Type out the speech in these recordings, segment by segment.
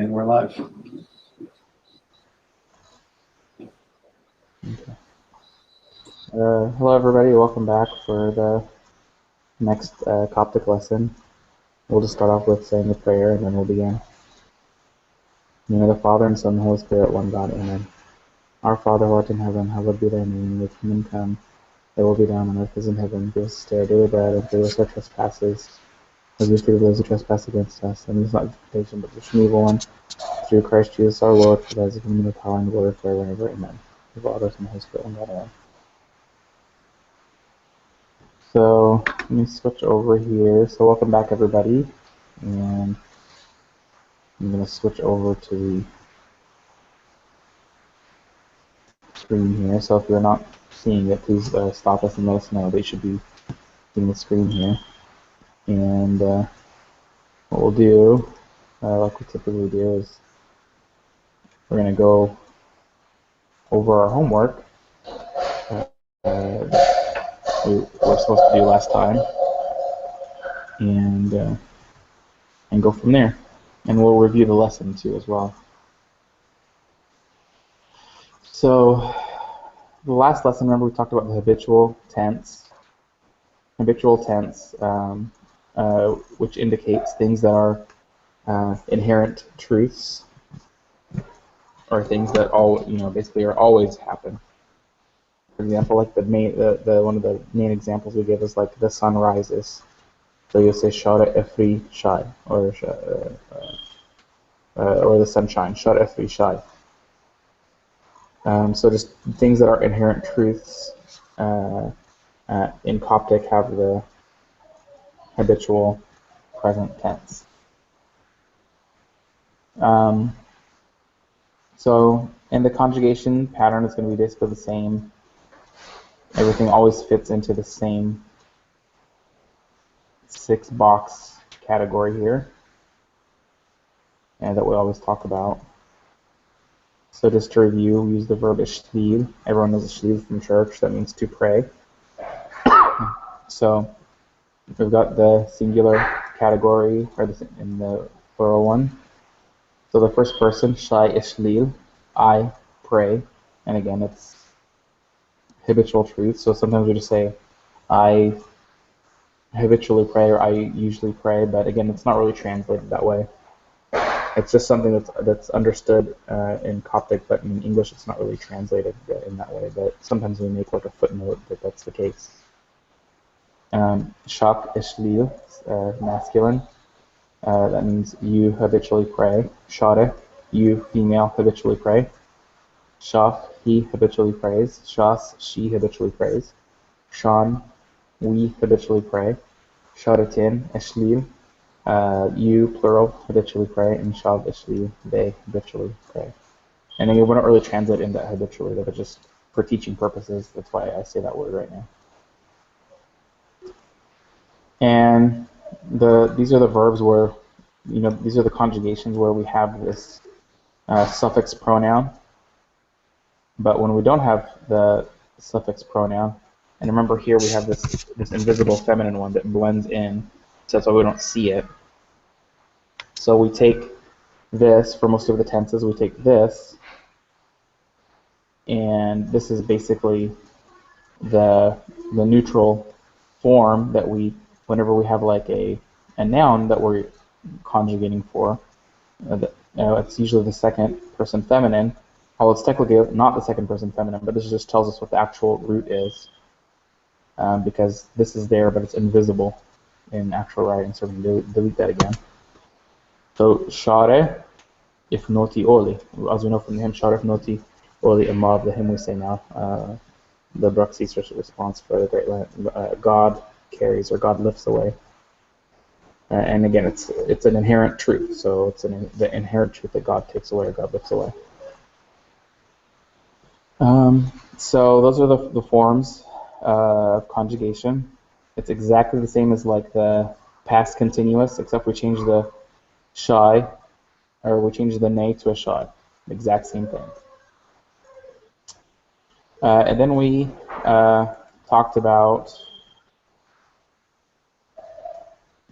And we're live. Okay. Hello everybody, welcome back for the next Coptic lesson. We'll just start off with saying a prayer and then we'll begin. In the name of the Father and Son and Holy Spirit, one God, Amen. Our Father who art in heaven, hallowed be thy name, thy kingdom come, thy will be done on earth as in heaven. Give us today our daily bread, and forgive us our trespasses, as we forgive those who trespass against us. And lead us not into temptation, but from the evil one. Through Christ Jesus our Lord, for thy is the kingdom, the power, and the glory forever and ever. Amen. The Father and the Holy Spirit, one God, Amen. So let me switch over here. So welcome back everybody, and I'm going to switch over to the screen here. So if you're not seeing it, please stop us and let us know. They should be seeing the screen here. And what we'll do, like we typically do, is we're going to go over our homework we were supposed to do last time, and go from there. And we'll review the lesson too as well. So the last lesson, remember, we talked about the habitual tense. Habitual tense, which indicates things that are inherent truths, or things that basically are always happen. For example, like one of the main examples we give is like the sun rises. So you'll say shara efri shai, or the sunshine, shara efri shai. So just things that are inherent truths in Coptic have the habitual present tense. So in the conjugation pattern, it's going to be basically the same. Everything always fits into the same 6-box category here, and that we always talk about. So just to review, we use the verb ishlil. Everyone knows ishlil from church. That means to pray. So we've got the singular category, or in the plural one. So the first person, shai ishlil, I pray. And again, it's habitual truth. So sometimes we just say, I habitually pray, or I usually pray, but again, it's not really translated that way. It's just something that's understood in Coptic, but in English it's not really translated in that way. But sometimes we make like a footnote that that's the case. Shak ishlil, masculine. That means you habitually pray. Share, you female habitually pray. Shaf, he habitually prays. Shas, she habitually prays. Shan, we habitually pray. Sharatin, ishlil, you, plural, habitually pray. And shav, ishlil, they habitually pray. And again, we don't really translate into habitually, but just for teaching purposes, that's why I say that word right now. And these are the verbs where, these are the conjugations where we have this suffix pronoun. But when we don't have the suffix pronoun, and remember here we have this invisible feminine one that blends in, so that's why we don't see it. So we take this, for most of the tenses, we take this, and this is basically the neutral form that whenever we have like a noun that we're conjugating for, it's usually the second person feminine. Although it's technically not the second person feminine, but this just tells us what the actual root is, because this is there, but it's invisible in actual writing, so we can delete that again. So, share if noti oli. As we know from the hymn, share if noti oli amav, the hymn we say now, the Bruxelles response for the Great Land, God carries, or God lifts away. And again, it's an inherent truth, so it's the inherent truth that God takes away or God lifts away. So those are the forms of conjugation. It's exactly the same as like the past continuous, except we change the shai, or we change the nay to a shai. The exact same thing. And then we talked about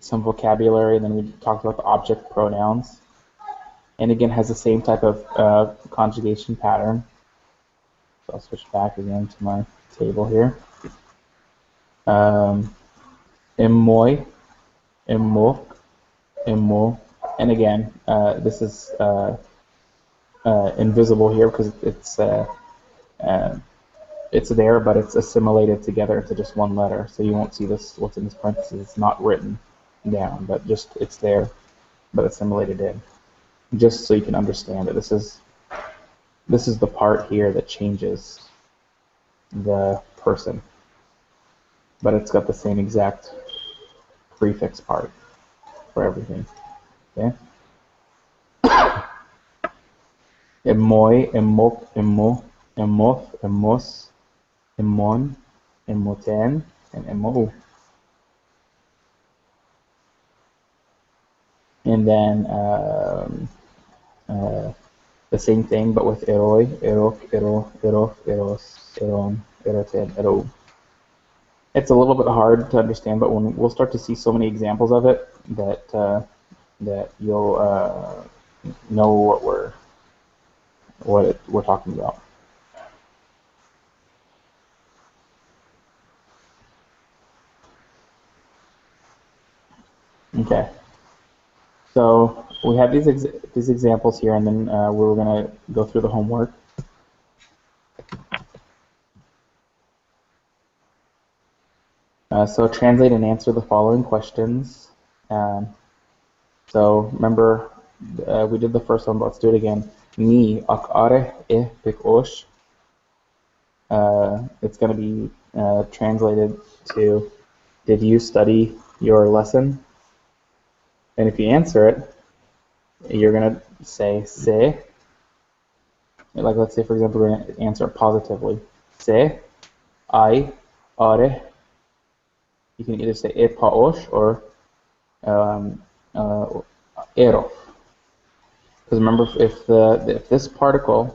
some vocabulary, and then we talked about the object pronouns. and again has the same type of conjugation pattern. So I'll switch back again to my table here. Emmoy, emmok, emmo, and again, this is invisible here because it's there, but it's assimilated together into just one letter. So you won't see this. What's in this parentheses? It's not written down, but just it's there, but assimilated in. Just so you can understand it. This is the part here that changes the person, but it's got the same exact prefix part for everything. Okay. Emoy, emok, emo, emoth, emos, emon, emoten, and emo. And then the same thing, but with eroi, erok, ero, erof, eros, eron, eroten, ero. It's a little bit hard to understand, but when we'll start to see so many examples of it that that you'll know what we're talking about. Okay. So we have these examples here, and then we're going to go through the homework. So translate and answer the following questions. So remember, we did the first one, but let's do it again. Ni akare e pikosh. It's going to be translated to, did you study your lesson? And if you answer it, you're going to say se. Like, let's say, for example, we're going to answer it positively. Se, I, are. You can either say e paosh or erof. Because remember, if this particle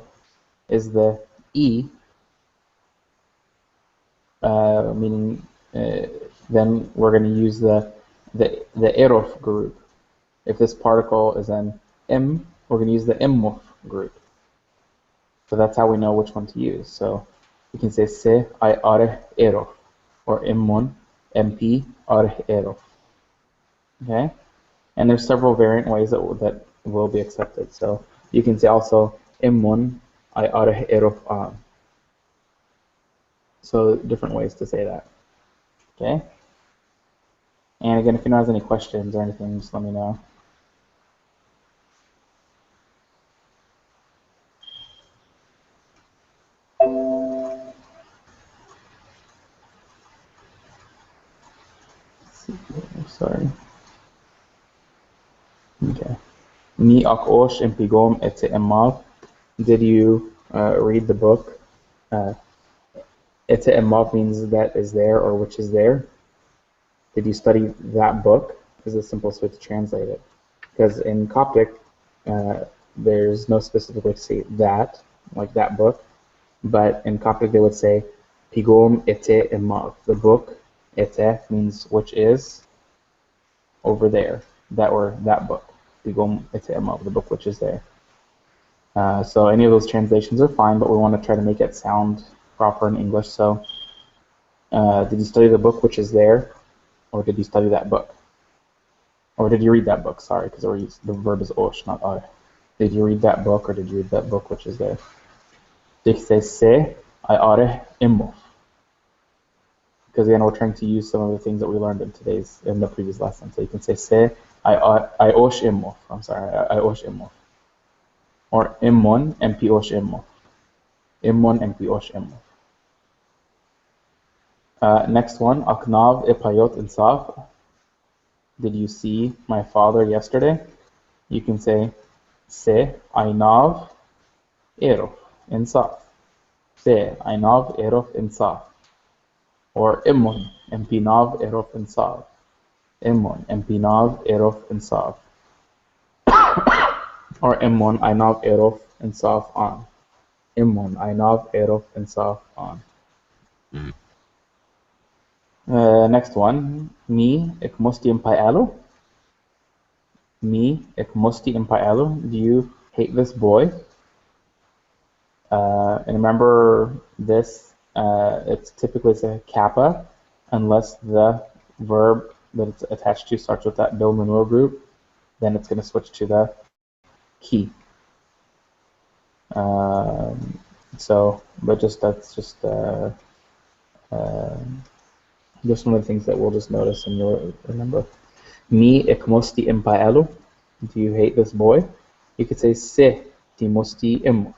is the e, meaning then we're going to use the erof group. If this particle is an m, we're going to use the emmof group. So that's how we know which one to use. So you can say se I are erof, or emmon, mp are erof. Okay, and there's several variant ways that will be accepted. So you can say also emmon I are erof an. So different ways to say that. Okay. And again, if anyone has any questions or anything, just let me know. Sorry. Okay. Ni ak osh impigom ete emav. Did you read the book? Ete emav means that is there or which is there. Did you study that book? Is the simplest way to translate it. Because in Coptic, there's no specific way to say that, like that book. But in Coptic, they would say pigom ete emav. The book, ete means which is, over there, that book. Pigom ete emav, the book which is there. So any of those translations are fine, but we want to try to make it sound proper in English. So did you study the book which is there, or did you study that book? Or did you read that book? Sorry, because the verb is osh, not ar. Did you read that book, or did you read that book which is there? Did you say se I are immof? Because again, we're trying to use some of the things that we learned in the previous lesson. So you can say se I osh immof. I'm sorry, I osh immof. Or immon mp osh immof. Immon mp osh immof. Next one, aknav ipayot insaf. Did you see my father yesterday? You can say se aynav erof insaf. Se aynav erof insaf. Or immon empinav erof insaf. Immon empinav erof insaf. Or immon aynav erof insaf an. Immon aynav erof insaf an. Next one, mi ik mosti impayalo. Me ekmosti impaelo. Do you hate this boy? And remember this, it's typically a kappa unless the verb that it's attached to starts with that bil manure group, then it's going to switch to the key. But that's just one of the things that we'll just notice and you'll remember. Mi ekmosti impaelo. Do you hate this boy? You could say se timosti immof,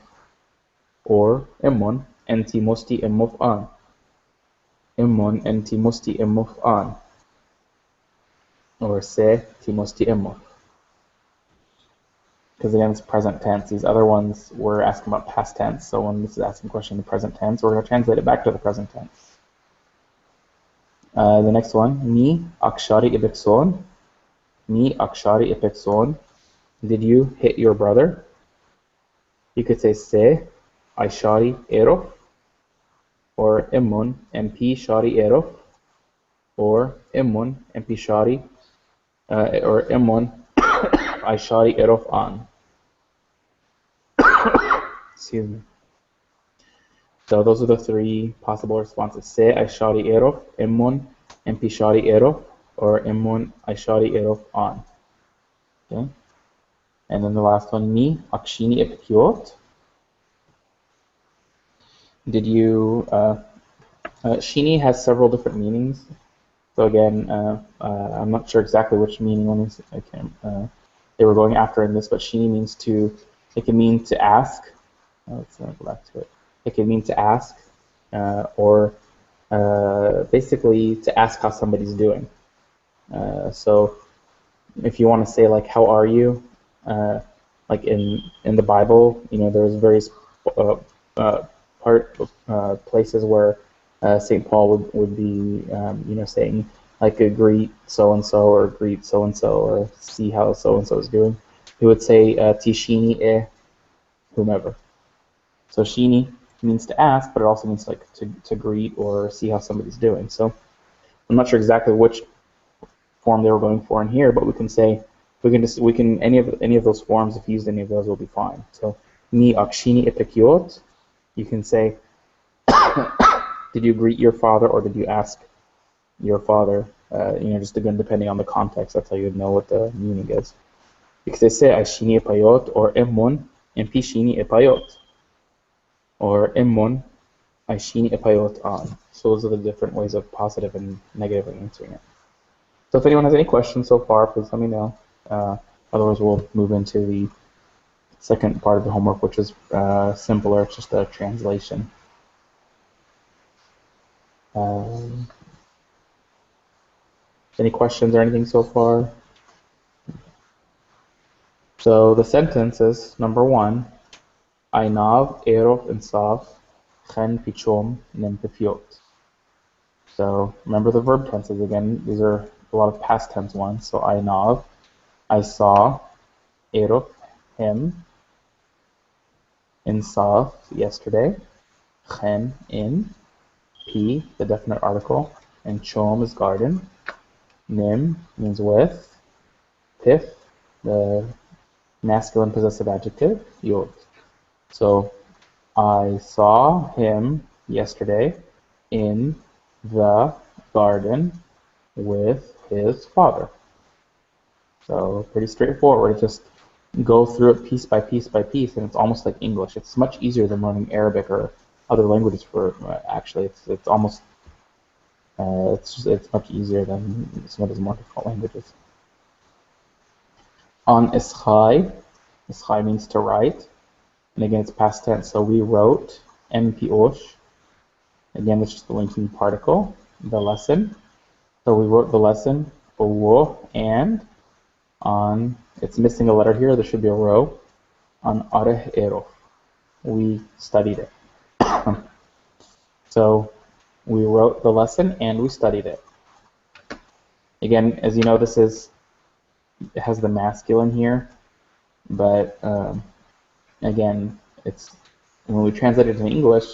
or immon en timosti immof an. Immon en timosti immof an, or se timosti immof. Because again, it's present tense. These other ones we're asking about past tense. So when this is asking a question in the present tense, we're going to translate it back to the present tense. The next one, mi akshari ibekson. Mi akshari ibekson. Did you hit your brother? You could say se aishari erof, or immun mp shari erof, or immun mp shari, or immun aishari erof an. Excuse me. So those are the three possible responses: se aishari erof, immun mp shari erof, or immun aishari erof an. Okay. And then the last one, mi akshini epikiot. Did you, shini has several different meanings. So again, I'm not sure exactly which meaning they were going after in this, but shini means to, it can mean to ask. Let's go back to it. It can mean to ask, or basically to ask how somebody's doing. So if you want to say like, how are you? Like in the Bible, there's various places where St. Paul would be, saying like greet so and so, or greet so and so, or see how so and so is doing. He would say tishini e whomever. So shini means to ask, but it also means like to greet or see how somebody's doing. So I'm not sure exactly which form they were going for in here, but we can say any of those forms, if you use any of those, will be fine. So mi akshini epikiot, you can say did you greet your father, or did you ask your father? Just again, depending on the context, that's how you'd know what the meaning is. You can say ashini epayot, or emon mp shini epayot, or emon ashini epayot an. So those are the different ways of positive and negative answering it. So if anyone has any questions so far, please let me know. Otherwise, we'll move into the second part of the homework, which is simpler. It's just a translation. Any questions or anything so far? So the sentence is, number 1, Ainav erof insaf chen pichom nem pifiot. So remember the verb tenses again. These are a lot of past tense ones. So Ainav, I saw, erof, him, insaf, yesterday, chen, in, p, the definite article, and chom is garden, nim means with, pif, the masculine possessive adjective, yod. So I saw him yesterday in the garden with his father. So pretty straightforward. Just go through it piece by piece by piece, and it's almost like English. It's much easier than learning Arabic or other languages. Actually, it's almost it's much easier than some of those more difficult languages. On ischai, ischai means to write, and again it's past tense. So we wrote mpiosh. Again, it's just the linking particle, the lesson. So we wrote the lesson, and on, it's missing a letter here, there should be a row, on areh erof. We studied it. So we wrote the lesson and we studied it. Again, as you know, it has the masculine here, but again, it's when we translate it into English,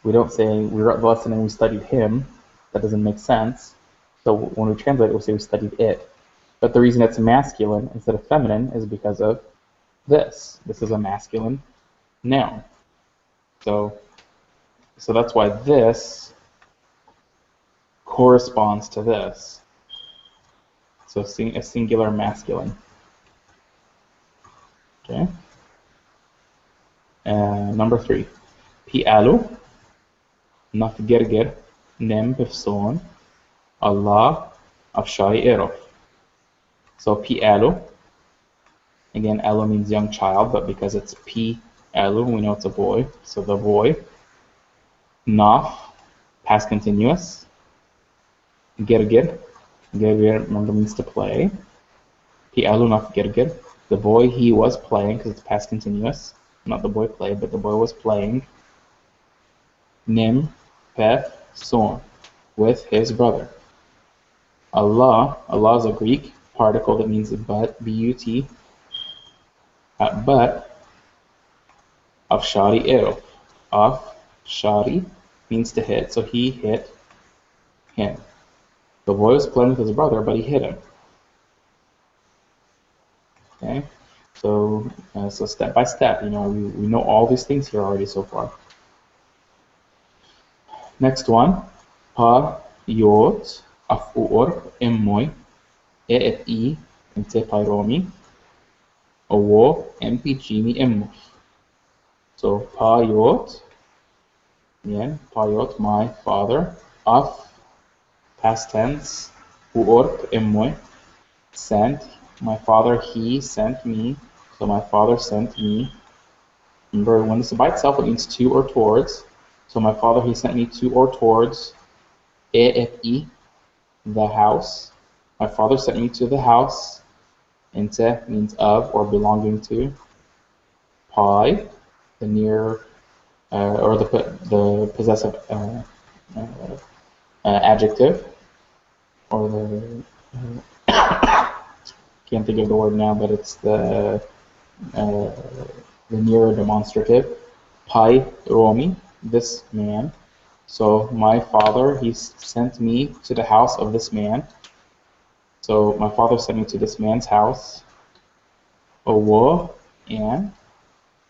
we don't say we wrote the lesson and we studied him. That doesn't make sense. So when we translate it, we'll say we studied it. But the reason it's masculine instead of feminine is because of this. This is a masculine noun. So that's why this corresponds to this. So a singular masculine. Okay. Number 3. Pi'alu nafgerger nem bifson Allah afshari erof. So pi'alu, again, alu means young child, but because it's pi'alu, we know it's a boy. So the boy. Naf, past continuous. Gerger, gerger, remember, means to play. Pi'alu naf gerger. The boy, he was playing, because it's past continuous. Not the boy played, but the boy was playing. Nim, pef, son, with his brother. Allah is a Greek particle that means but, B-U-T. But, afshari erof. Afshari means to hit, so he hit him. The boy was playing with his brother, but he hit him. Okay, so step by step, we know all these things here already so far. Next one, pa yot afuor emmoy e inte pyromi owo mpgmi emmof. So pa yot, again, pa yot, my father, af, past tense, uor emmoy, sent, my father, he sent me, so my father sent me. Remember, when it's by itself, it means to or towards. So my father, he sent me to or towards e, the house. My father sent me to the house. Inte means of or belonging to. Pi, the near or the possessive adjective, or the can't think of the word now, but it's the nearer demonstrative. Pai Romi, this man. So my father, he sent me to the house of this man. So my father sent me to this man's house. Owo and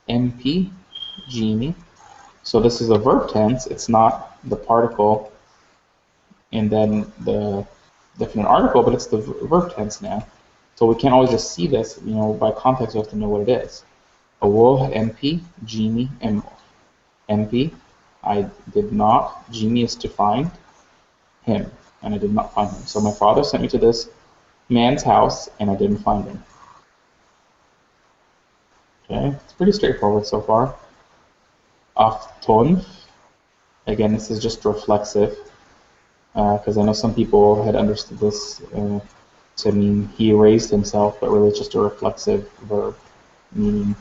MP Jimmy. So this is a verb tense. It's not the particle and then the definite article, but it's the verb tense now. So we can't always just see this, by context we have to know what it is. Owo MP Jimmy Emmo. MP, I did not. Jimmy is to find him, and I did not find him. So my father sent me to this man's house, and I didn't find him. Okay, it's pretty straightforward so far. Afton, again, this is just reflexive, because I know some people had understood this to mean he raised himself, but really it's just a reflexive verb, meaning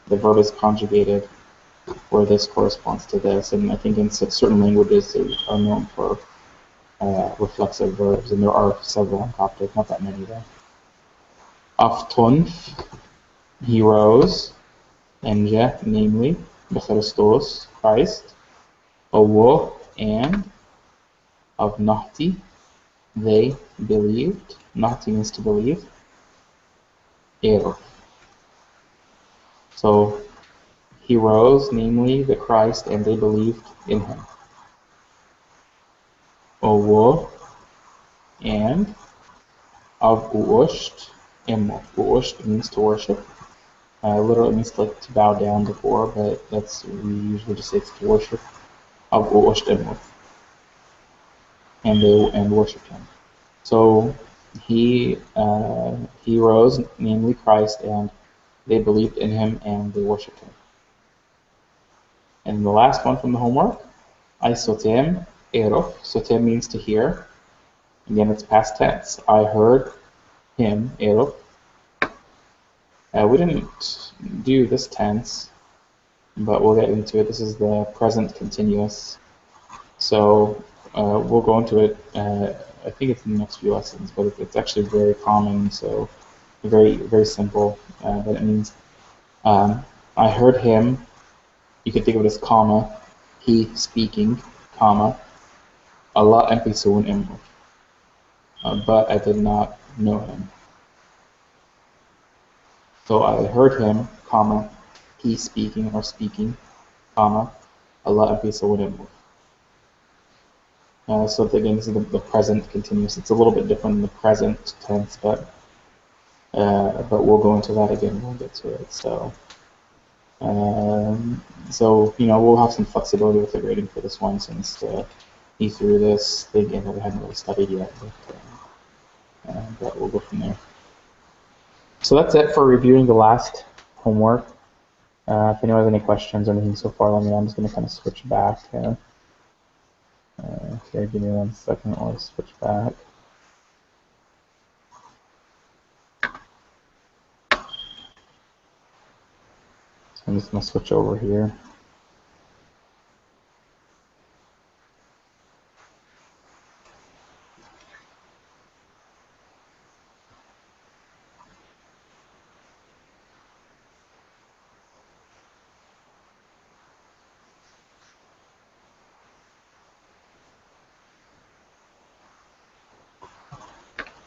the verb is conjugated where this corresponds to this. And I think in certain languages they are known for reflexive verbs, and there are several in Coptic, not that many though. Afton, he rose, Enja, namely, Bechristos, Christ, Owo, and of Nahti, they believed. Nahti means to believe. Ero. So he rose, namely the Christ, and they believed in him. Owo, and of Uosht, Emmo. Uosht means to worship. Literally means to bow down before, but we usually just say it's to worship. Of Uosht Emmo. And worshipped him. So he rose, namely Christ, and they believed in him and they worshipped him. And the last one from the homework, I sotem erof. Sotem means to hear. Again, it's past tense. I heard him, erof. We didn't do this tense, but we'll get into it. This is the present continuous. So we'll go into it, I think it's in the next few lessons, but it's actually very common, so very, very simple. But it means I heard him, you can think of it as comma, he speaking, comma, Allah empezó un emmo. But I did not know him. So I heard him, comma, he speaking or speaking, comma, Allah bisa wouldn't move. So again, this is the present continuous. It's a little bit different than the present tense, but we'll go into that again when we'll get to it. So we'll have some flexibility with the grading for this one since he threw this thing in that we hadn't really studied yet, but we'll go from there. So that's it for reviewing the last homework. If anyone has any questions or anything so far, let me know. I'm just going to kind of switch back. Here, give me 1 second while I switch back. So I'm just going to switch over here.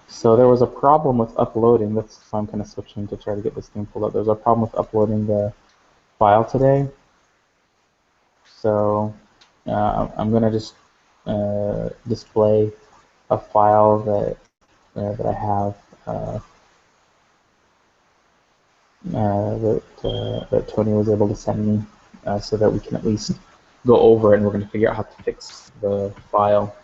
So there was a problem with uploading. That's why I'm kind of switching to try to get this thing pulled up. There's a problem with uploading the file today. So I'm going to just display a file that I have that Tony was able to send me, so that we can at least go over it, and we're going to figure out how to fix the file.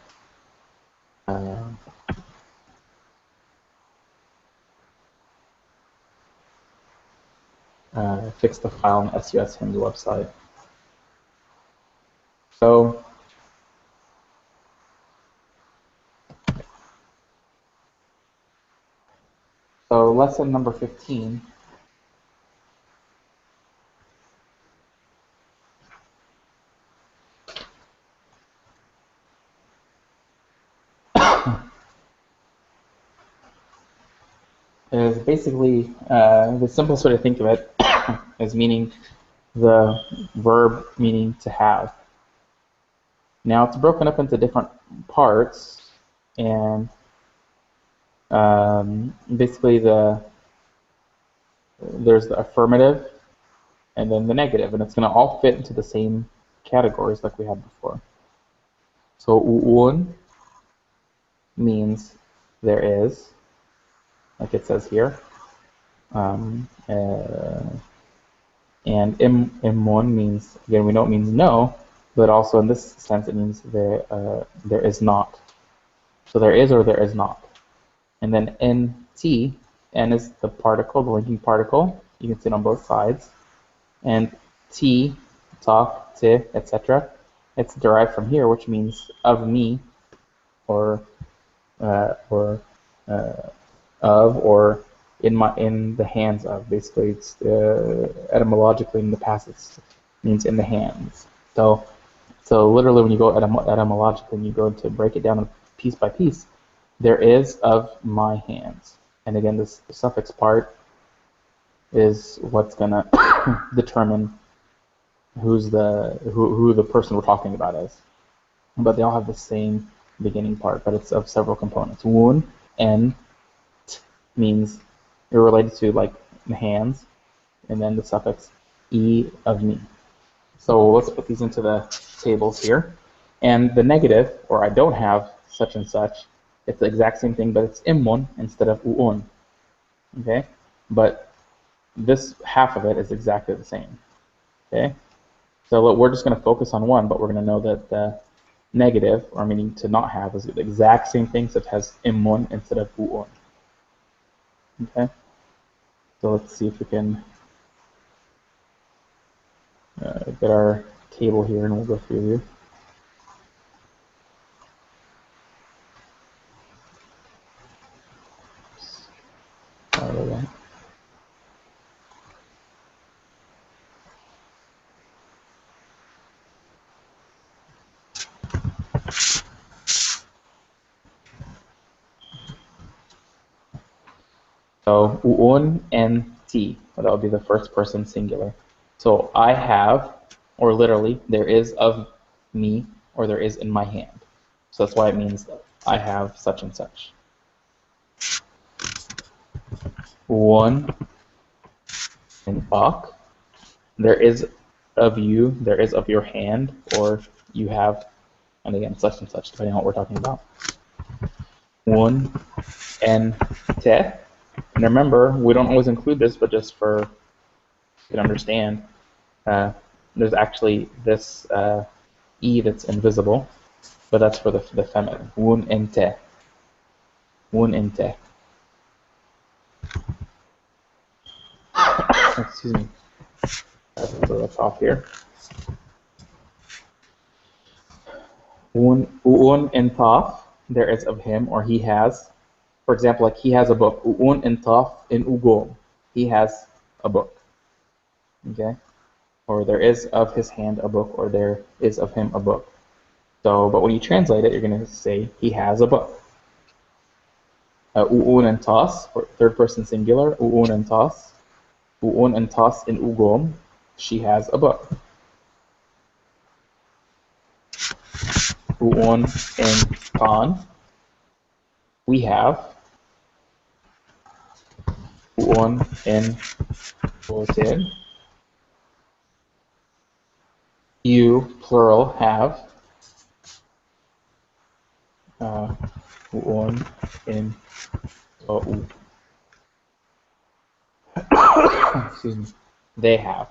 Fix the file on the SUS Hinge website. So lesson number 15. Is basically the simplest way to think of it is meaning the verb meaning to have. Now it's broken up into different parts, and basically there's the affirmative and then the negative, and it's going to all fit into the same categories like we had before. So u'un means there is, like it says here, and imun means, again, we know it means no, but also in this sense it means there is not. So there is or there is not. And then nt, n is the particle, the linking particle. You can see it on both sides. And t, talk, t, etc. It's derived from here, which means of me, or of, or in the hands of. Basically, it's etymologically in the past it means in the hands. So literally, when you go etymologically and you go to break it down piece by piece, there is of my hands. And again, this suffix part is what's gonna determine who the person we're talking about is. But they all have the same beginning part, but it's of several components. Wun, en, t means you're related to like the hands, and then the suffix e of me. So let's put these into the tables here. And the negative, or I don't have such and such, it's the exact same thing, but it's imun instead of u'un. Okay? But this half of it is exactly the same. Okay? So we're just going to focus on one, but we're going to know that the negative, or meaning to not have, is the exact same thing, except has imun instead of u'un. Okay? So let's see if we can get our table here, and we'll go through here. So u'un and t, that would be the first person singular. So I have, or literally, there is of me, or there is in my hand. So that's why it means that I have such and such. U'un in ak. There is of you, there is of your hand, or you have, and again, such and such, depending on what we're talking about. Un and te. And remember, we don't always include this, but just for you can understand, there's actually this E that's invisible, but that's for the feminine. Un and te. Un and te. Excuse me. So that's off here. Un and taf, there is of him, or he has. For example, like he has a book. Un and taf in ugom. He has a book. Okay? Or there is of his hand a book, or there is of him a book. So, but when you translate it, you're going to say he has a book. Uun and tas, for third person singular. Uun and tas. Uun and tas in ugom. She has a book. Uun and tan. We have. Uun and otin. You, plural, have. Uun and u. Excuse me. They have.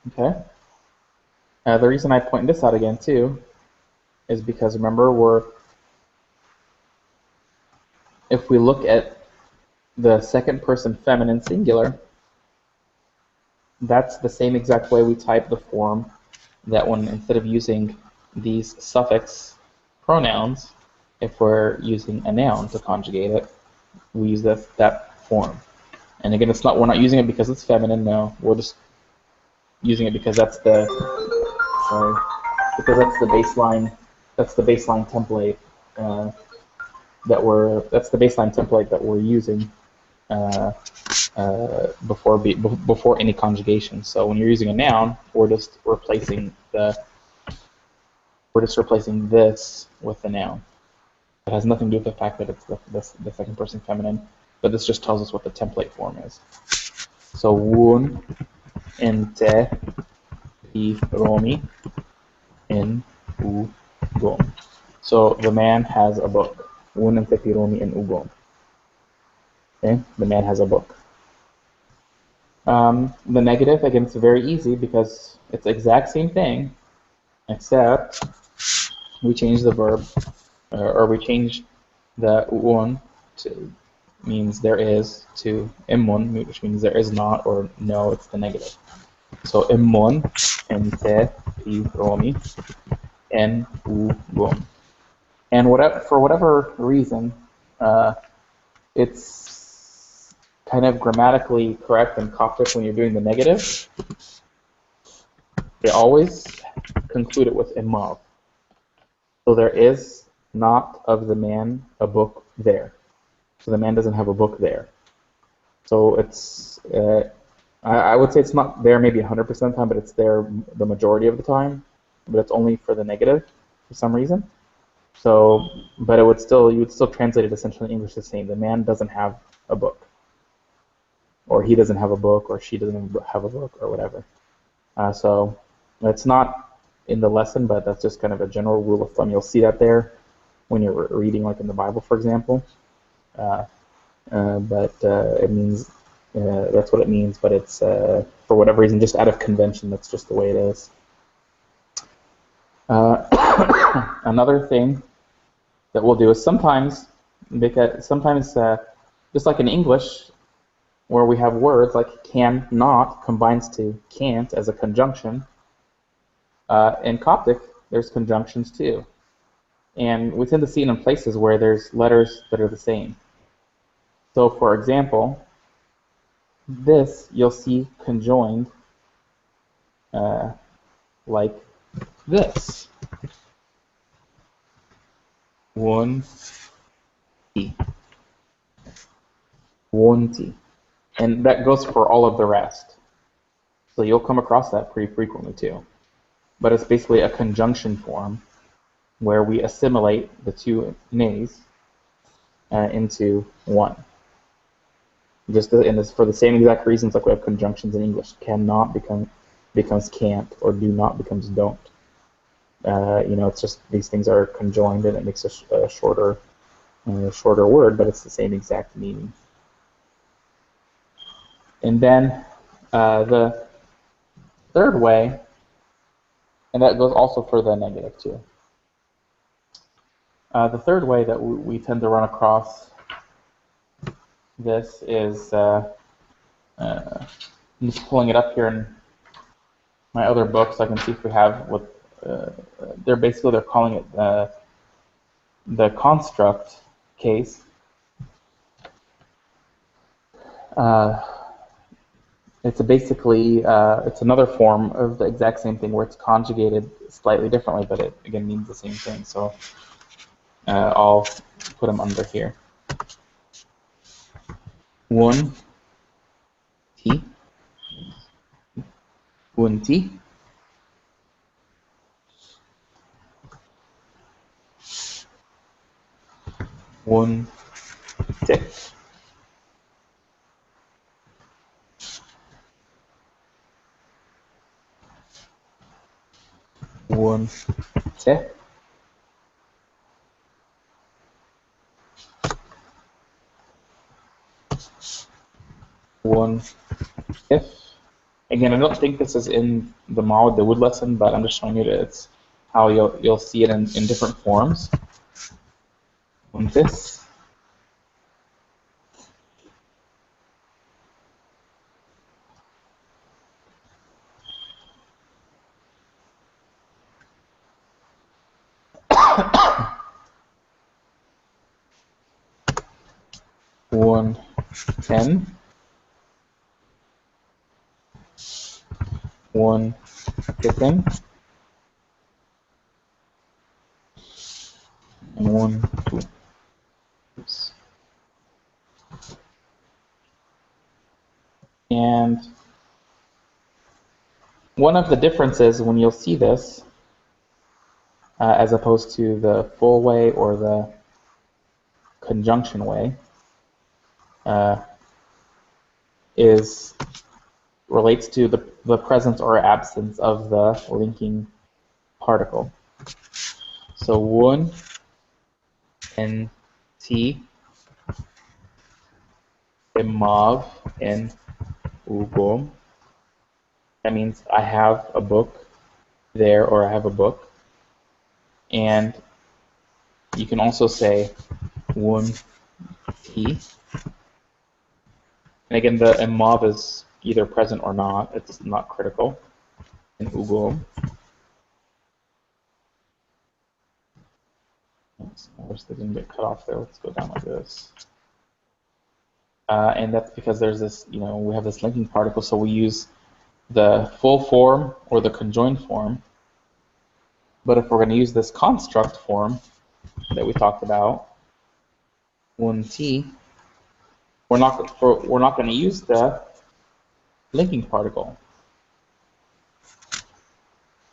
Okay. The reason I point this out again too is because remember if we look at the second person feminine singular, that's the same exact way we type the form that when instead of using these suffix pronouns, if we're using a noun to conjugate it, we use that form. And again, we're not using it because it's feminine, no. We're just using it because that's the baseline template that's the baseline template that we're using before any conjugation. So when you're using a noun, we're just replacing this with the noun. It has nothing to do with the fact that it's the second person feminine, but this just tells us what the template form is. So wun in te pi romi in ugom. So the man has a book. Wun in te pi romi in ugom. Okay, the man has a book. The negative, again, it's very easy because it's the exact same thing, except we change the verb, or we change the un to means there is to imun, which means there is not or no, it's the negative. So imun en te pi romi en ugom. And for whatever reason, it's kind of grammatically correct in Coptic when you're doing the negative. They always conclude it with imav. So there is not of the man a book there. So the man doesn't have a book there. So it's, I would say it's not there maybe 100% of the time, but it's there the majority of the time. But it's only for the negative for some reason. So, but you would still translate it essentially in English the same. The man doesn't have a book, or he doesn't have a book, or she doesn't have a book, or whatever. So it's not in the lesson, but that's just kind of a general rule of thumb. You'll see that there when you're reading, like in the Bible, for example. But it means that's what it means. But it's for whatever reason, just out of convention. That's just the way it is. Another thing that we'll do is sometimes just like in English, where we have words like can, not combines to can't as a conjunction. In Coptic, there's conjunctions too. And we tend to see it in places where there's letters that are the same. So for example, this you'll see conjoined like this. One T. One T. And that goes for all of the rest. So you'll come across that pretty frequently too. But it's basically a conjunction form where we assimilate the two nays into one. Just in this, for the same exact reasons like we have conjunctions in English. Cannot becomes can't, or do not becomes don't. It's just these things are conjoined and it makes a shorter word, but it's the same exact meaning. And then the third way, and that goes also for the negative too. The third way that we tend to run across this is, I'm just pulling it up here in my other books. I can see if we have what they're calling it the construct case. It's it's another form of the exact same thing where it's conjugated slightly differently, but it again means the same thing. So I'll put them under here. One T. One T. One T. One T. One if. Again, I don't think this is in the Ma'ud Dawood lesson, but I'm just showing you that it's how you'll see it in different forms. One this. One 10. One 15. And 1 2. Oops. And one of the differences when you'll see this, as opposed to the full way or the conjunction way, relates to the presence or absence of the linking particle. So one and T, imav and ugom. That means I have a book there, or I have a book. And you can also say one T. And again, the imav is either present or not. It's not critical. And ugom. I wish they didn't get cut off there. Let's go down like this. And that's because there's this, we have this linking particle, so we use the full form or the conjoined form. But if we're going to use this construct form that we talked about, 1T, we're not going to use the linking particle.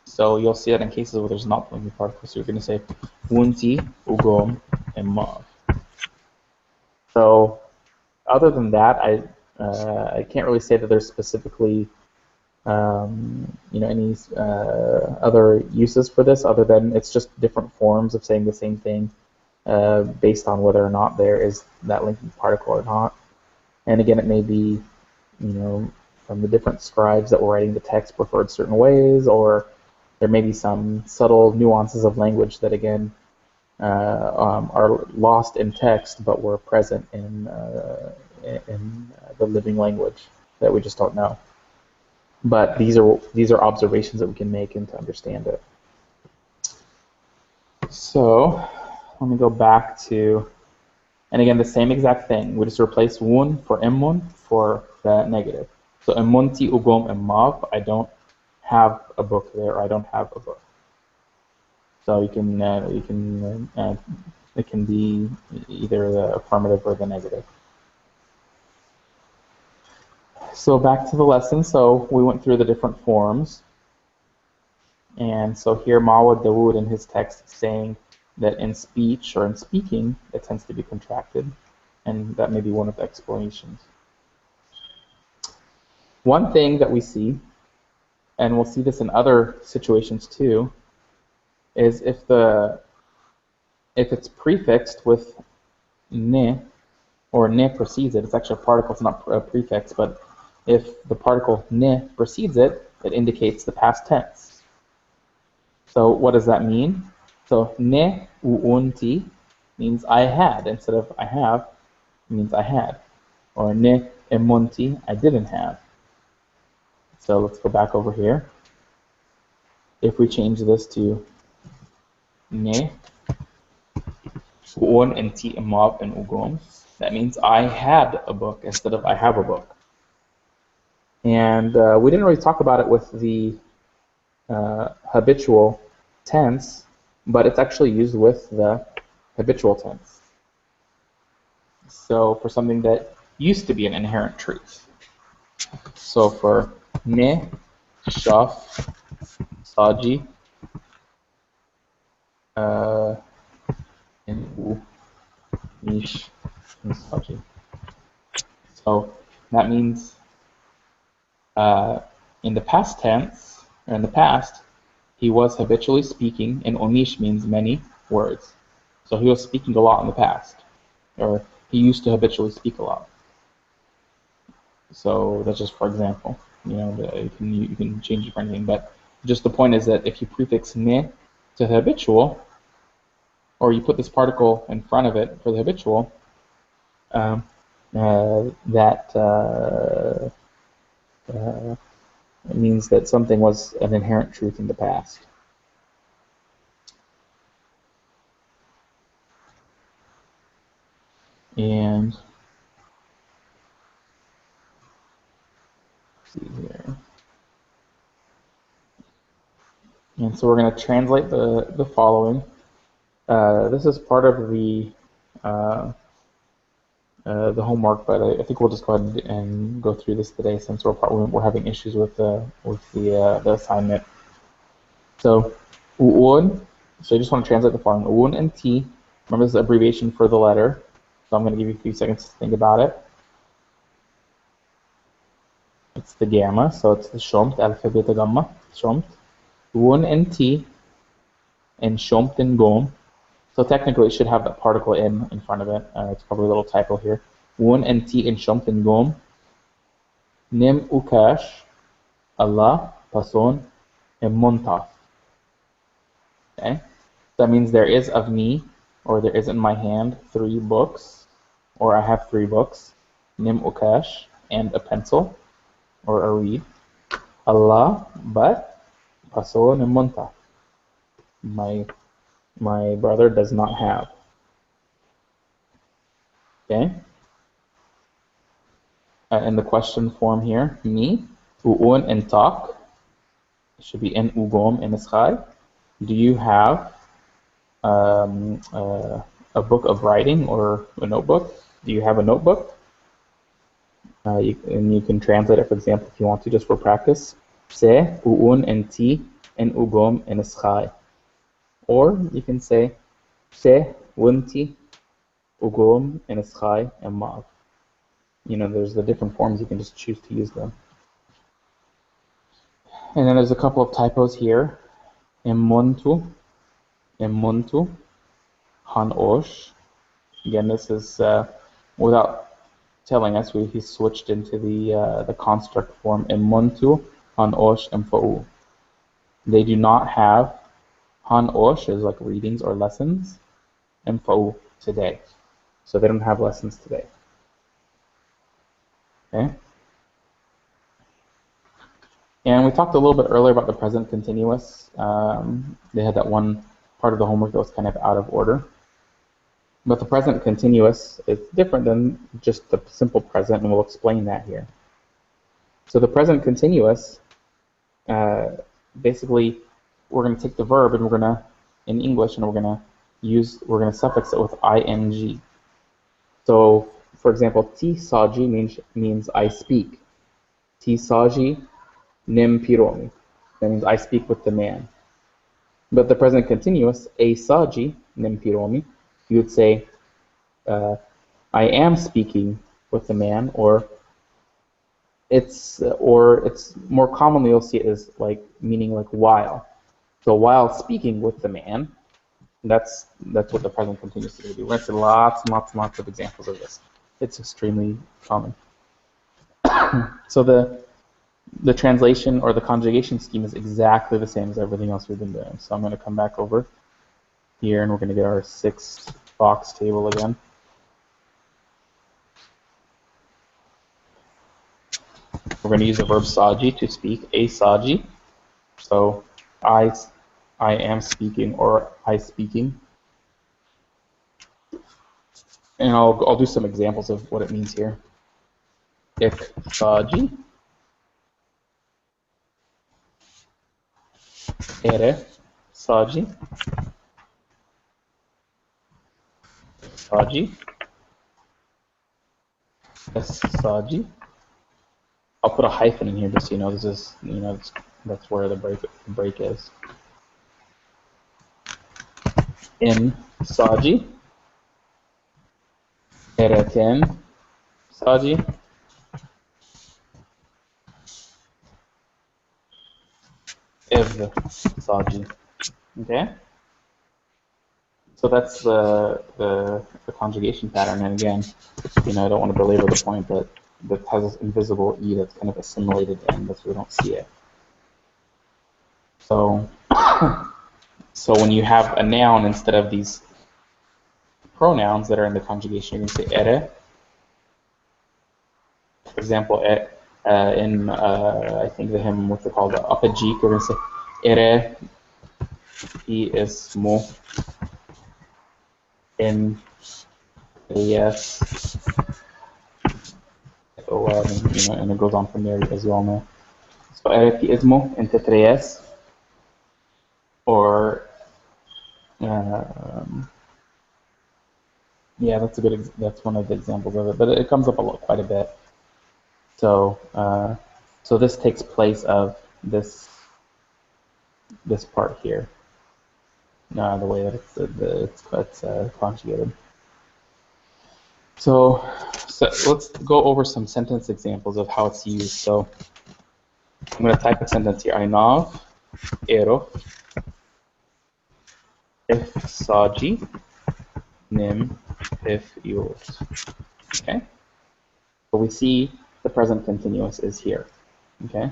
So you'll see that in cases where there's not linking particle. So you're going to say 1T, ugom, and mav. So other than that, I can't really say that there's specifically any other uses for this, other than it's just different forms of saying the same thing based on whether or not there is that linking particle or not. And again, it may be, from the different scribes that were writing the text preferred certain ways, or there may be some subtle nuances of language that again are lost in text but were present in the living language that we just don't know. But these are observations that we can make and to understand it. So let me go back to, and again, the same exact thing. We just replace wun for emmun for the negative. So emmunti ugom emmav, I don't have a book there, or I don't have a book. So it can be either the affirmative or the negative. So back to the lesson. So we went through the different forms. And so here Ma'ud Dawood in his text is saying that in speech or in speaking, it tends to be contracted. And that may be one of the explanations. One thing that we see, and we'll see this in other situations too, is if it's prefixed with ne, or ne precedes it, it's actually a particle, it's not a prefix, but if the particle ne precedes it, it indicates the past tense. So what does that mean? So ne uunti means I had. Instead of I have, it means I had. Or ne emonti, I didn't have. So let's go back over here. If we change this to ne uun and ti imab and ugom, that means I had a book instead of I have a book. And we didn't really talk about it with the habitual tense, but it's actually used with the habitual tense. So for something that used to be an inherent truth. So for ne, shaf, saji, and u, nish, and saji. So that means in the past tense, or in the past, he was habitually speaking, and onish means many words. So he was speaking a lot in the past, or he used to habitually speak a lot. So that's just for example. You can change it for anything, but just the point is that if you prefix ne to the habitual, or you put this particle in front of it for the habitual, it means that something was an inherent truth in the past. And let's see here. And so we're going to translate the following. This is part of the homework, but I think we'll just go ahead and go through this today since we're having issues with the assignment. So uun. So I just want to translate the following. Uun and ti. Remember, this is abbreviation for the letter. So I'm going to give you a few seconds to think about it. It's the gamma, so it's the shomt, alpha, beta, gamma, shomt. Uun and ti, and shomt and gom. So technically it should have that particle in front of it. It's probably a little typo here. Uun and ti, and shomt and gom. Nim ukash, Allah, pason, and montaf. Okay? That means there is of me, or there is in my hand 3 books, or I have 3 books. Nim ukash, and a pencil, or a reed. Allah, but pason and montaf. My brother does not have. Okay? In the question form here, me, uun and tak, it should be en ugom and ischai. Do you have a book of writing or a notebook? Do you have a notebook? And you can translate it, for example, if you want to, just for practice. Se, uun and ti, en ugom and ischai. Or you can say se, wunti, ugom, and ischai, and mav. There's the different forms, you can just choose to use them. And then there's a couple of typos here. Emontu, han-osh. Again, this is without telling us, he switched into the construct form. Emontu, han-osh, and fa'u. They do not have han-osh, is like readings or lessons, and fa'u, today. So they don't have lessons today. Okay? And we talked a little bit earlier about the present continuous. They had that one part of the homework that was kind of out of order. But the present continuous is different than just the simple present, and we'll explain that here. So the present continuous, basically, we're going to take the verb and we're going to, in English, and we're going to suffix it with ing. So, for example, ti saji means I speak. Ti saji nim piromi. That means I speak with the man. But the present continuous, a saji nim piromi, you would say, I am speaking with the man, or it's more commonly you'll see it as like meaning like while. So while speaking with the man, that's what the present continuous to do. We're going to see lots and lots and lots of examples of this. It's extremely common. So the translation or the conjugation scheme is exactly the same as everything else we've been doing. So I'm going to come back over here and we're going to get our 6 box table again. We're going to use the verb saji to speak, a saji. So I am speaking or I speaking. And I'll do some examples of what it means here. Ik saji. Ere saji. Saji. Es saji. I'll put a hyphen in here just so you know this is, that's where the break is. In saji. Ereten saji. Ev saji. Okay? So that's the conjugation pattern, and again, I don't want to belabor the point that has this invisible E that's kind of assimilated in, that's why we don't see it. So, so when you have a noun instead of these pronouns that are in the conjugation, you're going to say ere. For example, in I think the hymn, what's it called, the Apajik, we're going to say ere ismo in yes. So, and it goes on from there, as you all know. So eretismo entre tres, or yeah, that's one of the examples of it, but it comes up quite a bit. So so this takes place of this part here, the way that it's conjugated. So let's go over some sentence examples of how it's used. So I'm going to type a sentence here. Ainav ero if saji nim if yours. Okay. So we see the present continuous is here. Okay.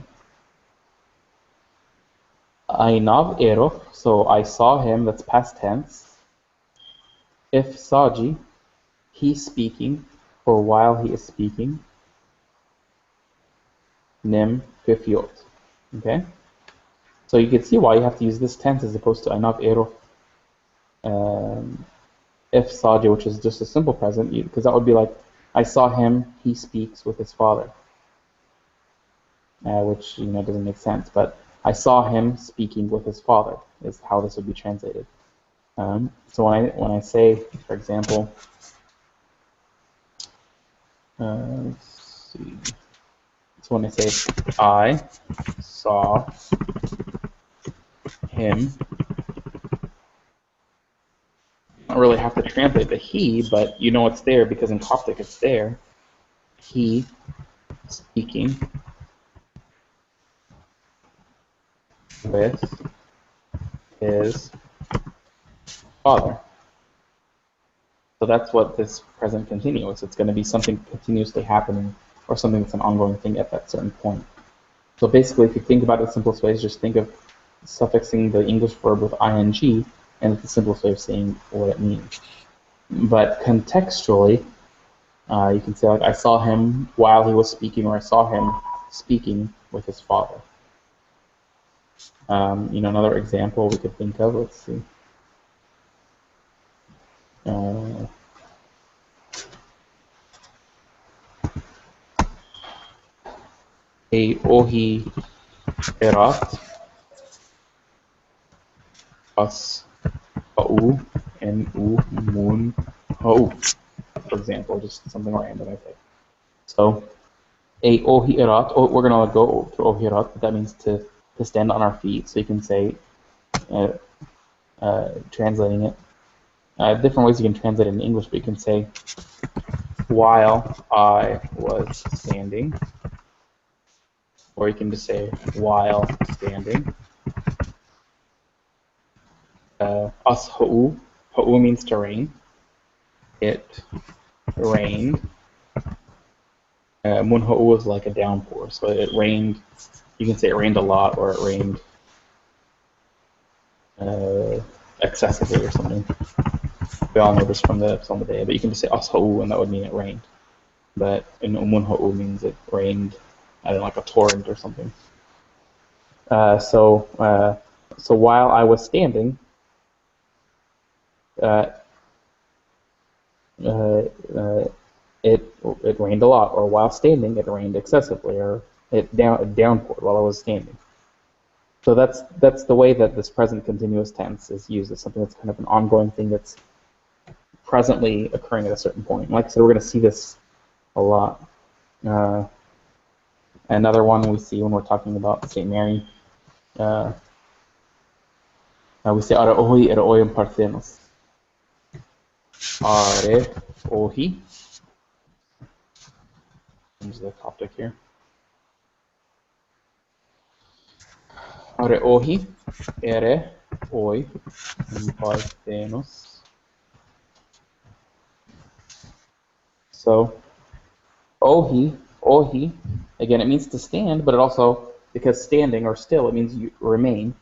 Ainav ero, so I saw him, that's past tense. If saji, he's speaking, or while he is speaking. Nim fifiot. Okay? So you can see why you have to use this tense as opposed to ainav ero if saji, which is just a simple present, because that would be like, I saw him, he speaks with his father. Which doesn't make sense, but I saw him speaking with his father is how this would be translated. So when I say, for example, let's see. So when I say I saw him, I don't really have to translate the he, but it's there because in Coptic it's there. He speaking with his father. So that's what this present continuous. It's going to be something continuously happening or something that's an ongoing thing at that certain point. So basically, if you think about it the simplest way is just think of suffixing the English verb with ing, and it's the simplest way of saying what it means. But contextually, you can say, like, I saw him while he was speaking, or I saw him speaking with his father. Another example we could think of, let's see. A ohi erat as ha'u and u mun ha'u, for example, just something random I think. So a ohi erat, we're going to go through ohi erat, but that means to stand on our feet. So you can say, translating it, different ways you can translate it in English, but you can say, while I was standing, or you can just say while standing. As ho'u. Ho'u means to rain. It rained. Mun ho'u is like a downpour, so it rained. You can say it rained a lot, or it rained excessively or something. We all know this from the day, but you can just say as ho'u, and that would mean it rained. But in mun ho'u means it rained, I don't know, like a torrent or something. So while I was standing, it rained a lot, or while standing, it rained excessively, or it downpoured while I was standing. So that's the way that this present continuous tense is used. It's something that's kind of an ongoing thing that's presently occurring at a certain point. Like I said, we're going to see this a lot. Another one we see when we're talking about St. Mary. We say Are ohi eroim parthenos. Are ohi. Change the Coptic here. Are ohi ere oi parthenos. So ohi, again, it means to stand, but it also, because standing or still, it means you remain.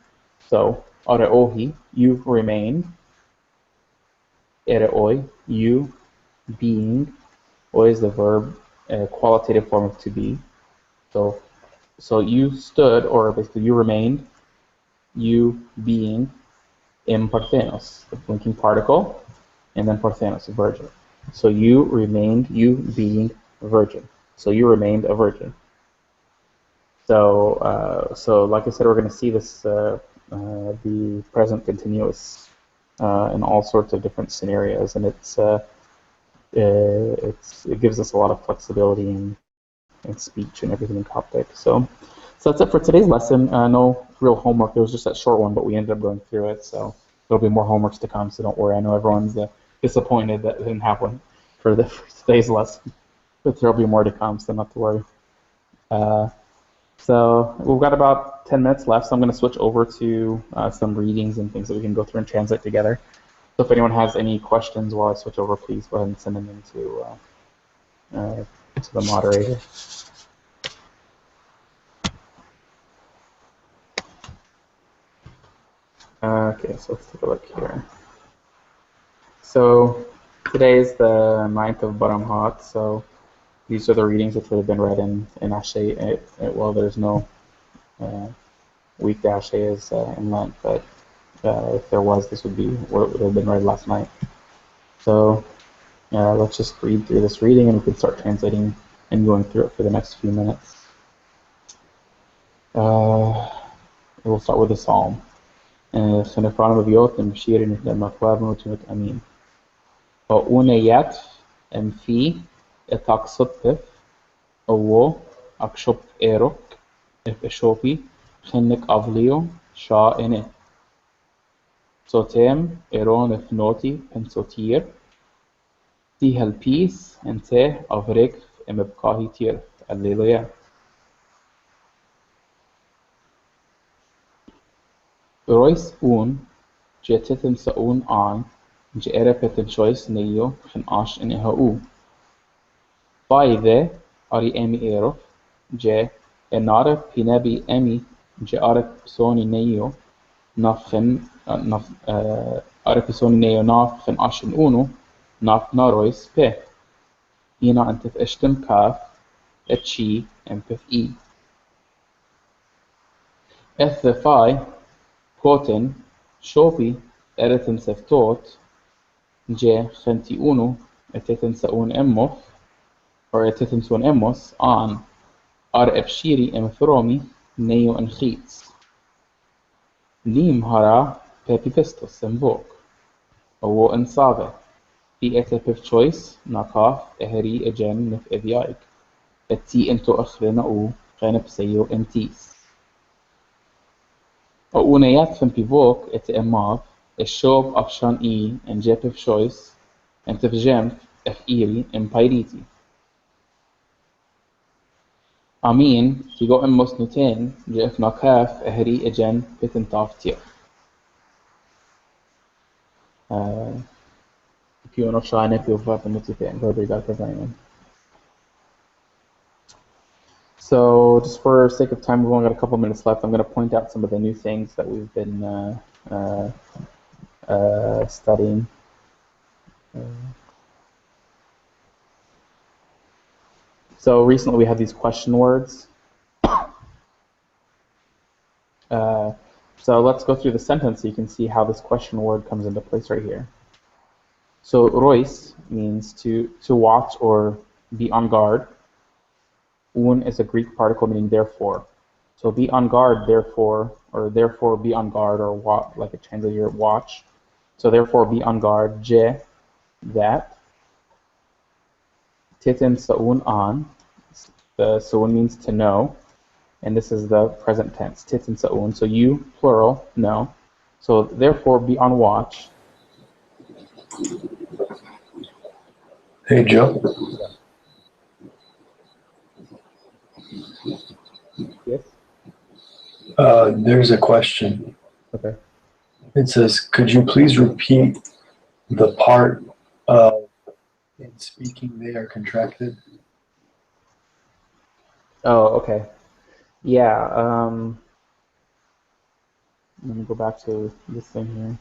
So, are ohi, you remained. Ere oi, you being. Oi is the verb, qualitative form of to be. So you stood, or basically you remained, you being, in parthenos, the blinking particle, and then parthenos, a virgin. So you remained, you being a virgin. So you remained a virgin. So like I said, we're going to see this, the present continuous, in all sorts of different scenarios, and it gives us a lot of flexibility in speech and everything in Coptic. So that's it for today's lesson. No real homework. It was just that short one, but we ended up going through it. So there'll be more homeworks to come. So don't worry. I know everyone's disappointed that they didn't have one for today's lesson, but there'll be more to come. So not to worry. So we've got about 10 minutes left. So I'm going to switch over to some readings and things that we can go through and translate together. So if anyone has any questions while I switch over, please go ahead and send them in to the moderator. Okay, so let's take a look here. So today is the 9th of Baramhat, so these are the readings which would have been read in Ashay. Well, there's no week that Ashay is in Lent, but if there was, this would be what would have been read last night. So let's just read through this reading, and we can start translating and going through it for the next few minutes. We'll start with the Psalm. سنفران ببيوت مشير المطواب موتمت أمين وأونيات في اتاقصتف أو أكشب إيروك إفشوبي خنك أفليو شا إنه صوتيم إيرون فنوتي بنسوتير تي هالبيس انته أفريك إمبقاهي تير الليلويا Rois un, jeteten sa un an, je erepeten choice neyo, gen ash in ehau. Baide, ari emi erof, je enare pinebi emi, je arep soni neyo, naf arep soni neyo naf gen ash in unu, naf narois pe. Ina antif eshtem kaf, et chi empef I. Ethefai, Poten, Shopi, Eretem Seftot, Je Genti Unu, Etetem Saun Emmof, or Etetem Saun Emmos, An, Ar Epshiri Emthromi, Neo and Chits. Lim Hara, Pepipestos Emvok, Owo and Save, Pi Etepef Choice, Nakaf, Eheri Ejen Nef Eviaik, Eti Ento Achrena U, Genep Seyo Entis. وأونيات فن بيفوك اتأماف الشوب أفشان إي إن جيبف شويس إن تفجمف إف إيري إن بايريتي Amin, tigo emos nutin, jef nakaf, ehri ejen, pitin taftir. If you want to try if you'll fucking nutin, go got the So, just for sake of time, we've only got a couple minutes left. I'm going to point out some of the new things that we've been studying. So recently we had these question words. So let's go through the sentence so you can see how this question word comes into place right here. So rois means to watch or be on guard. Un is a Greek particle meaning therefore. So be on guard, therefore, or therefore be on guard, or like it translates here, watch. So therefore be on guard. Je, that. Titin sa'un on. The sa'un means to know. And this is the present tense, titin sa'un. So you, plural, know. So therefore be on watch. Hey, Joe. Yes? There's a question. Okay. It says, could you please repeat the part of in speaking they are contracted? Oh, okay. Yeah, let me go back to this thing here.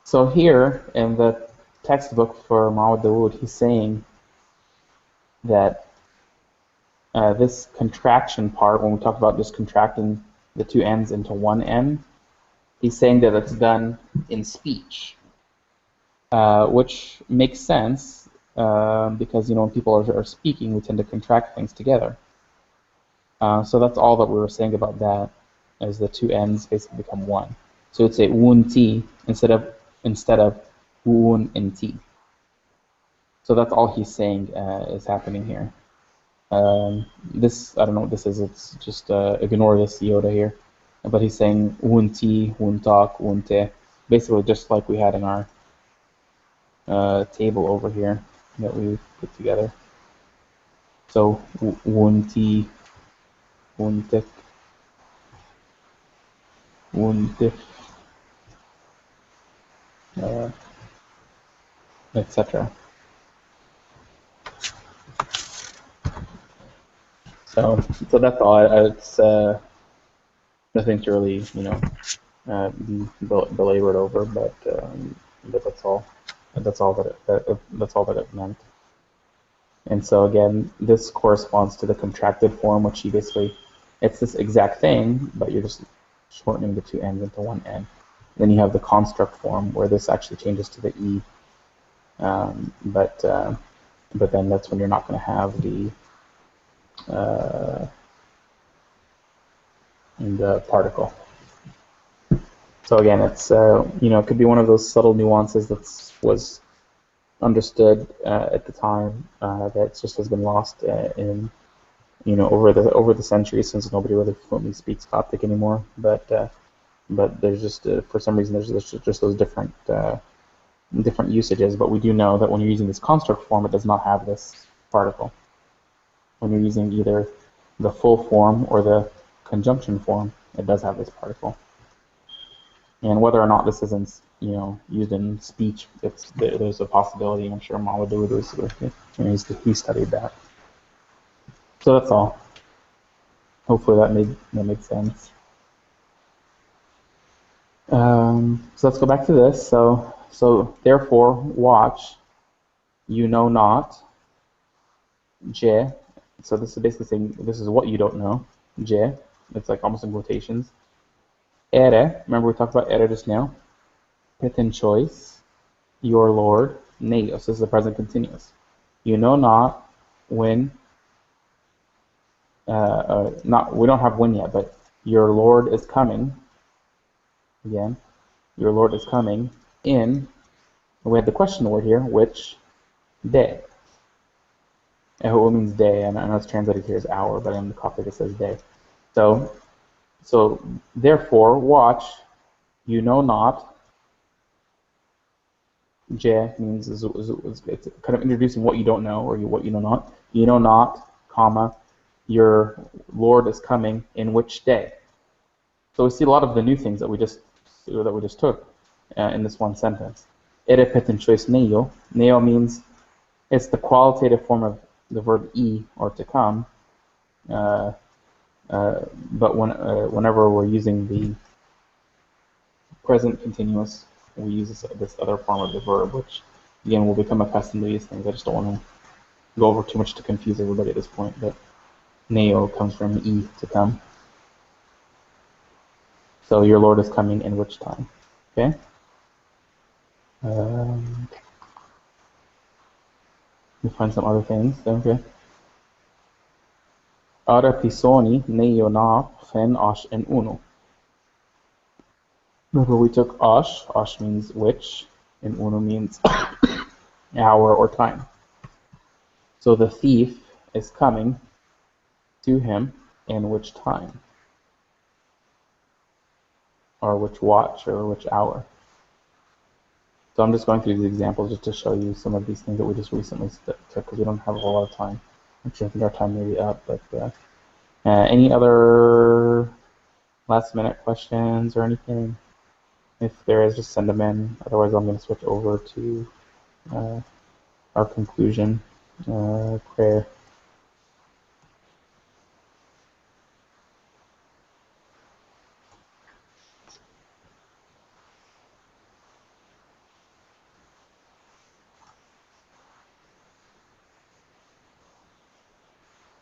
So here in the textbook for Mawad Dawood, he's saying that this contraction part, when we talk about just contracting the two ends into one end, he's saying that it's done in speech, which makes sense because when people are speaking, we tend to contract things together. So that's all that we were saying about that, as the two ends basically become one. So it's a un ti instead of un and ti. So that's all he's saying is happening here. This, I don't know what this is. It's just ignore this iota here. But he's saying un ti, un tak, un te. Basically just like we had in our table over here that we put together. So un ti, un tek, un tif, etc. So that's all. It's nothing to really, be belabored over, but that's all. That's all that it meant. And so again, this corresponds to the contracted form, which he basically, it's this exact thing, but you're just shortening the two ends into one end. Then you have the construct form, where this actually changes to the e, but then that's when you're not going to have the particle. So again, it's it could be one of those subtle nuances that was understood at the time that just has been lost in over the centuries, since nobody really fluently speaks Coptic anymore. But there's just for some reason there's just those different usages. But we do know that when you're using this construct form, it does not have this particle. When you're using either the full form or the conjunction form, it does have this particle. And whether or not this isn't, used in speech, there's a possibility. I'm sure Mawad Dawood he studied that. So that's all. Hopefully that made sense. So let's go back to this. So therefore, watch. You know not. Je. So this is basically saying this is what you don't know. Je. It's like almost in quotations. Ere. Remember we talked about ere just now. Pitin choice. Your Lord. Neos. This is the present continuous. You know not when. We don't have when yet, but your Lord is coming. Again, your Lord is coming in. We have the question word here, which day? Eho means day, and I know it's translated here as hour, but in the Coptic it says day. So therefore, watch. You know not. Je means it's kind of introducing what you don't know or what you know not. You know not, comma, your Lord is coming in which day. So we see a lot of the new things that we just took in this one sentence. Erepet choice neo. Neo means it's the qualitative form of the verb e, or to come. But whenever we're using the present continuous, we use this other form of the verb, which again we'll become accustomed to these things. I just don't want to go over too much to confuse everybody at this point. But neo comes from e, to come. So your Lord is coming in which time? Okay. Let me find some other things. Okay. Ara pisoni neo na fen ash en uno. Remember we took ash. Ash means which, and uno means hour or time. So the thief is coming to him in which time? Or which watch, or which hour? So I'm just going through these examples just to show you some of these things that we just recently took, because we don't have a whole lot of time. Actually, I think our time may be up, but any other last minute questions or anything? If there is, just send them in. Otherwise, I'm going to switch over to our conclusion prayer.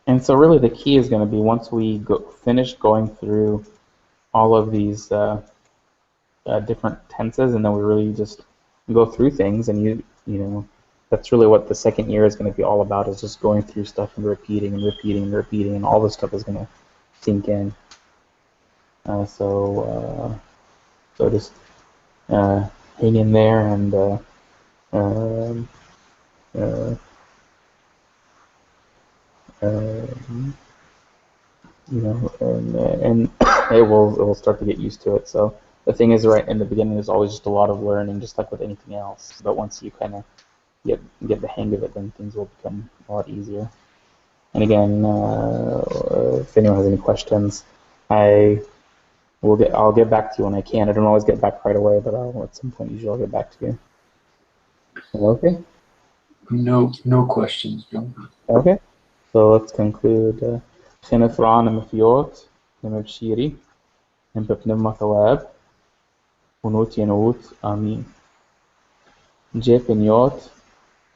And so really the key is going to be, once we finish going through all of these different tenses, and then we really just go through things, and you know, that's really what the second year is going to be all about, is just going through stuff and repeating and repeating and repeating, and all this stuff is going to sink in. So just hang in there, and um, uh, you know, and it will start to get used to it. So the thing is, right in the beginning, there's always just a lot of learning, just like with anything else. But once you kind of get the hang of it, then things will become a lot easier. And again, if anyone has any questions, I'll get back to you when I can. I don't always get back right away, but at some point usually I'll get back to you. Okay. No questions, Joe. Okay. So let's conclude. خنفران مفيوت نمبشيري نمببنما ثواب ونوت ينوت آمين جيف نيوت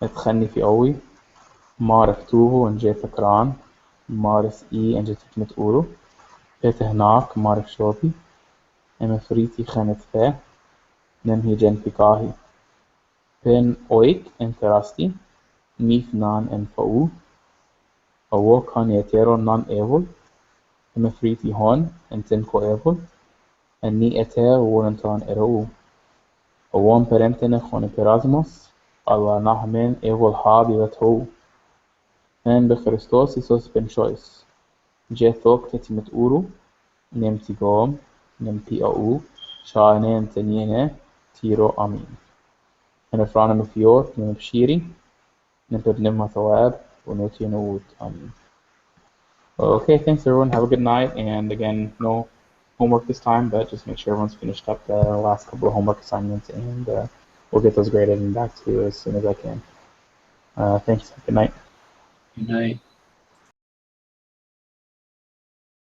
اتخني في قوي معرف توبو ونجي فكران معرف إي انجي تكمت أورو بيت هناك معرف شوبي اما فريتي خانت فيه نمهي جن بكاهي بين أويك انتراستي ميف نان انفعو أو كان يتيرو نان إيفول اما فريتي هون انتنكو إيفول أني أتى ورنتان إرو أوام برنتن خون بيرازموس الله نحمن إيفول حابي بتهو ان بخريستوس يسوس بن شويس جي ثوك تتمت أورو نمتي قوم نمتي أو شانين تنينة تيرو أمين أنا فرانا مفيوت نمبشيري نمببنما ثواب ونوتي نوت أمين. Okay, thanks everyone. Have a good night. And again, no homework this time, but just make sure everyone's finished up the last couple of homework assignments, and we'll get those graded and back to you as soon as I can. Thanks. Good night. Good night.